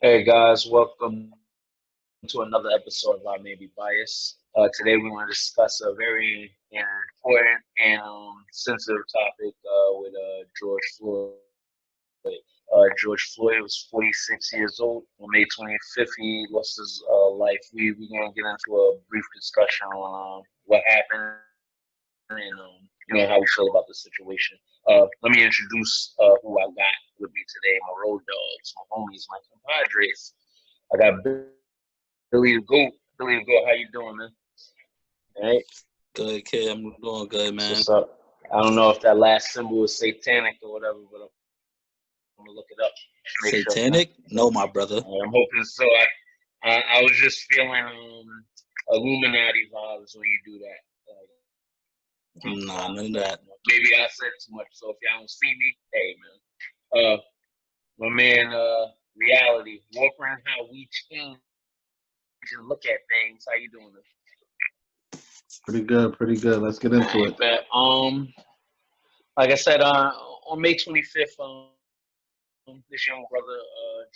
Hey guys, welcome to another episode of I May Be Biased. Today we want to discuss a very important and sensitive topic with George Floyd. George Floyd was 46 years old. On May 25th, he lost his life. We're going to get into a brief discussion on what happened and how we feel about the situation. Let me introduce who I got with me today. My road dogs, my homies, my compadres. I got Billy the Goat. Billy the Goat, how you doing, man? All right, Good kid, I'm doing good, that's man. what's up. I don't know if that last symbol was satanic or whatever, but I'm gonna look it up. Make sure, Satanic? No, my brother. I'm hoping so. I was just feeling Illuminati vibes when you do that. Nah, none of that. Maybe I said too much, so if y'all don't see me, hey man. My man, reality, Walker and how we change and look at things. How you doing? Pretty good, pretty good. Let's get into it. But like I said, on May 25th, this young brother,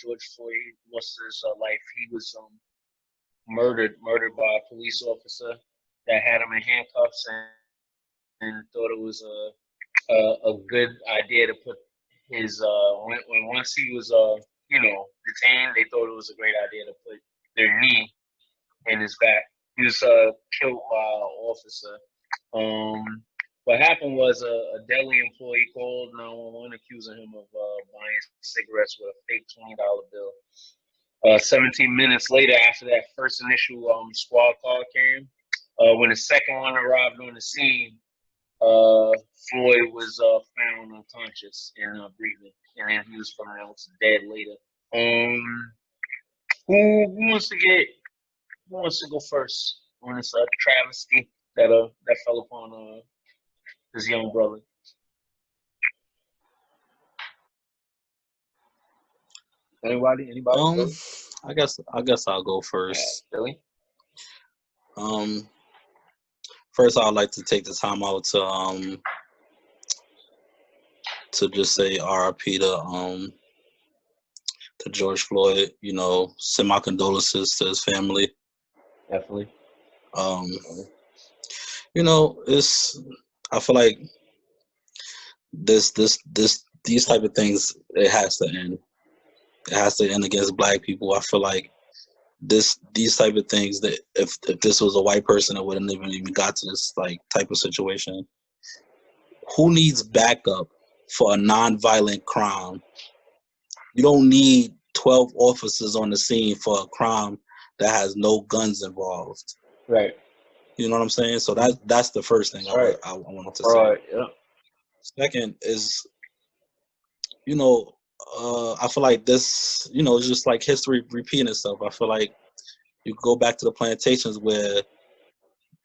George Floyd, lost his life. He was murdered by a police officer that had him in handcuffs and thought it was a good idea to put his when once he was detained, they thought it was a great idea to put their knee in his back. He was killed by an officer. What happened was a deli employee called 911 accusing him of buying cigarettes with a fake $20 bill. 17 minutes later, after that first initial squad car came, when the second one arrived on the scene, Floyd was found unconscious and breathing, and then he was pronounced dead later. Who wants to get? Who wants to go first on this travesty that fell upon his young brother? Anybody? Anybody? Um, Billy? I guess I'll go All right, first. Billy. Um, First I'd like to take the time out to just say R.I.P. to George Floyd. Send my condolences to his family. Definitely. Um, it's I feel like these type of things, it has to end. It has to end against black people. I feel like these type of things, that if this was a white person, it wouldn't even got to this like type of situation. Who needs backup for a non-violent crime? You don't need 12 officers on the scene for a crime that has no guns involved. Right. You know what I'm saying? So that's the first thing Right. I wanted to Right. say. Yeah. Second is, I feel like this, it's just like history repeating itself. I feel like you go back to the plantations where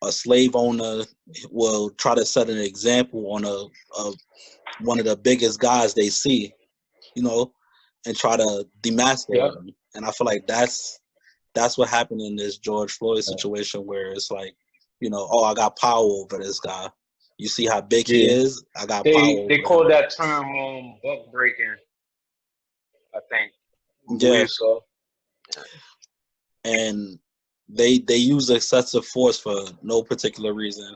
a slave owner will try to set an example on a one of the biggest guys they see, and try to demasculate him. And I feel like that's what happened in this George Floyd situation, where it's like, oh, I got power over this guy. You see how big he is? I got power over They him. call that term buck breaking, I think. I Yeah. believe so. And they use excessive force for no particular reason.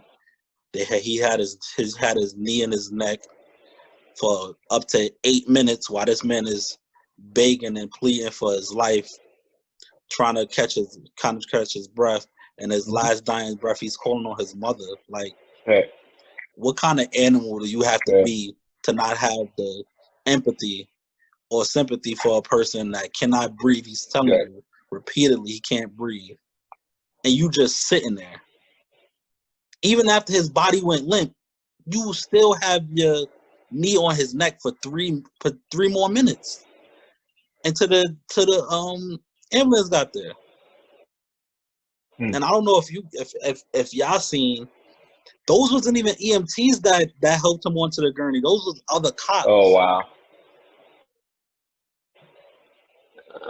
He had his knee in his neck for up to 8 minutes while this man is begging and pleading for his life, trying to catch his breath, and his last dying breath, he's calling on his mother. Like, what kind of animal do you have to be to not have the empathy or sympathy for a person that cannot breathe? He's telling you repeatedly he can't breathe, and you just sitting there. Even after his body went limp, you still have your knee on his neck for three more minutes, and to the ambulance got there. And I don't know if y'all seen, those wasn't even EMTs that helped him onto the gurney. Those was other cops. Oh wow.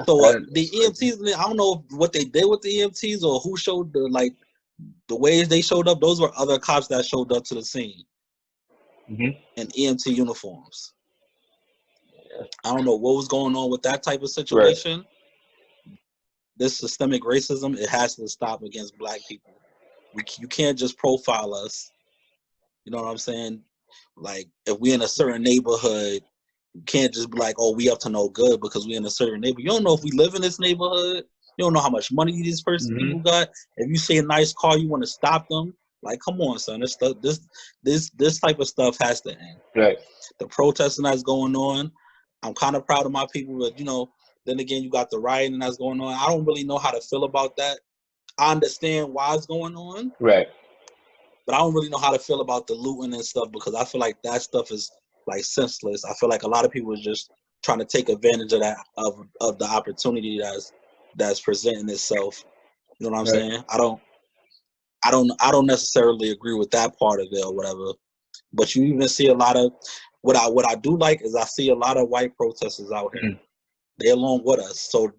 So the EMTs, I don't know what they did with the EMTs or who showed the ways they showed up. Those were other cops that showed up to the scene in EMT uniforms. I don't know what was going on with that type of situation, this systemic racism, it has to stop against black people. You can't just profile us. You know what I'm saying? Like if we in a certain neighborhood, you can't just be like, oh, we up to no good because we in a certain neighborhood. You don't know if we live in this neighborhood. You don't know how much money these people got. If you see a nice car, you want to stop them. Like, come on, son. This type of stuff has to end. Right. The protesting that's going on, I'm kind of proud of my people, but then again, you got the rioting that's going on. I don't really know how to feel about that. I understand why it's going on, right, but I don't really know how to feel about the looting and stuff because I feel like that stuff is like senseless. I feel like a lot of people are just trying to take advantage of that of the opportunity that's presenting itself. You know what I'm saying? I don't necessarily agree with that part of it or whatever. But you even see a lot of what I do like is I see a lot of white protesters out here. They along with us. So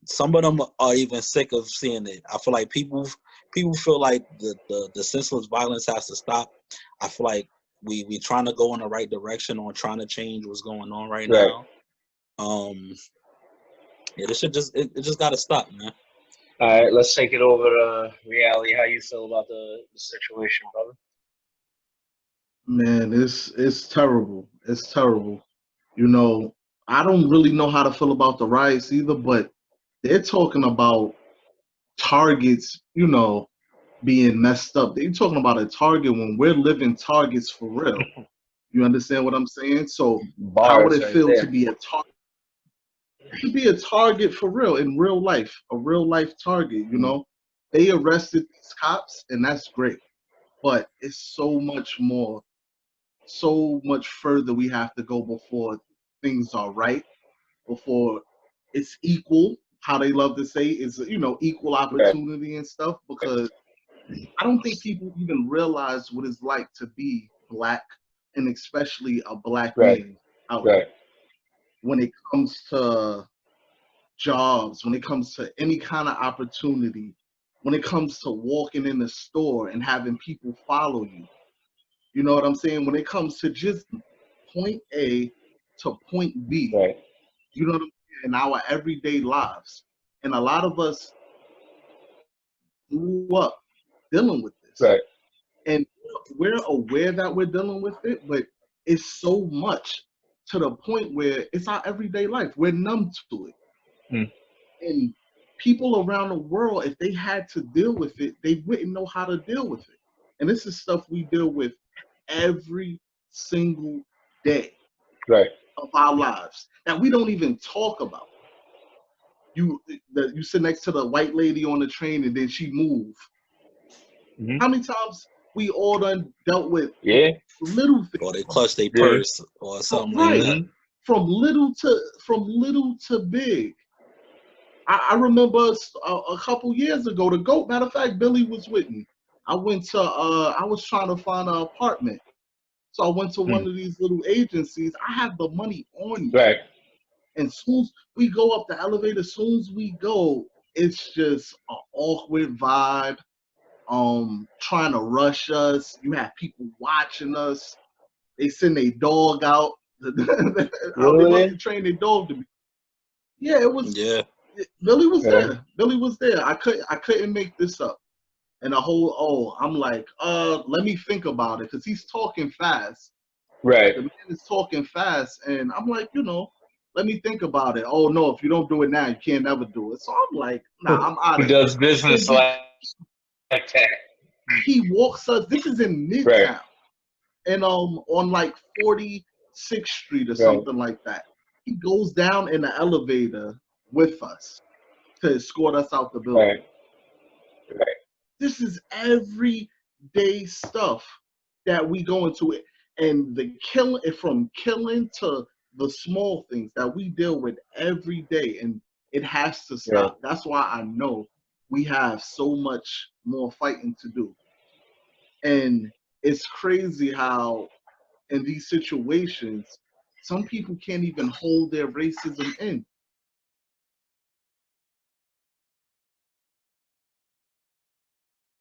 some of them are even sick of seeing it. I feel like people feel like the senseless violence has to stop. I feel like we trying to go in the right direction on trying to change what's going on right now. Yeah, this shit it just gotta stop, man. All right, let's take it over to reality. How you feel about the situation, brother? Man, it's terrible. It's terrible. I don't really know how to feel about the riots either, but they're talking about targets, being messed up. They're talking about a target when we're living targets for real. You understand what I'm saying? So how would Bars it right feel to there. be a target? To be a target for real in real life, a real life target. They arrested these cops, and that's great. But it's so much more, so much further we have to go before things are right, before it's equal. How they love to say is equal Right, opportunity and stuff. Because I don't think people even realize what it's like to be black, and especially a black right, man out right, here. When it comes to jobs, when it comes to any kind of opportunity, when it comes to walking in the store and having people follow you. You know what I'm saying? When it comes to just point A to point B, right, you know what I'm saying? In our everyday lives. And a lot of us grew up dealing with this. right, And we're aware that we're dealing with it, but it's so much to the point where it's our everyday life. We're numb to it. mm. And people around the world, if they had to deal with it, they wouldn't know how to deal with it. And this is stuff we deal with every single day right, of our lives that we don't even talk about. You sit next to the white lady on the train and then she move. How many times we all done dealt with yeah, little things, Or they clutch their yeah, purse or something like right? that. From little to big. I remember a couple years ago, the GOAT, matter of fact, Billy was with me. I was trying to find an apartment. So I went to one of these little agencies. I have the money on me. right, And soon as we go up the elevator, soon as we go, it's just an awkward vibe. Trying to rush us. You have people watching us. They send their dog out. They must really, have trained their dog to be. Yeah, it was. Yeah. Billy was yeah, there. Billy was there. I couldn't make this up. And I'm like, let me think about it, because he's talking fast. right. The man is talking fast, and I'm like, let me think about it. Oh no, if you don't do it now, you can't ever do it. So I'm like, nah, I'm out Who of here. does And business like that? he walks us. This is in Right, Midtown, and on like 46th Street or right, something like that. He goes down in the elevator with us to escort us out the building. right, right, This is everyday stuff that we go into it, and the killing, from killing to the small things that we deal with every day, and it has to right, stop. That's why I know we have so much more fighting to do. And it's crazy how in these situations some people can't even hold their racism in.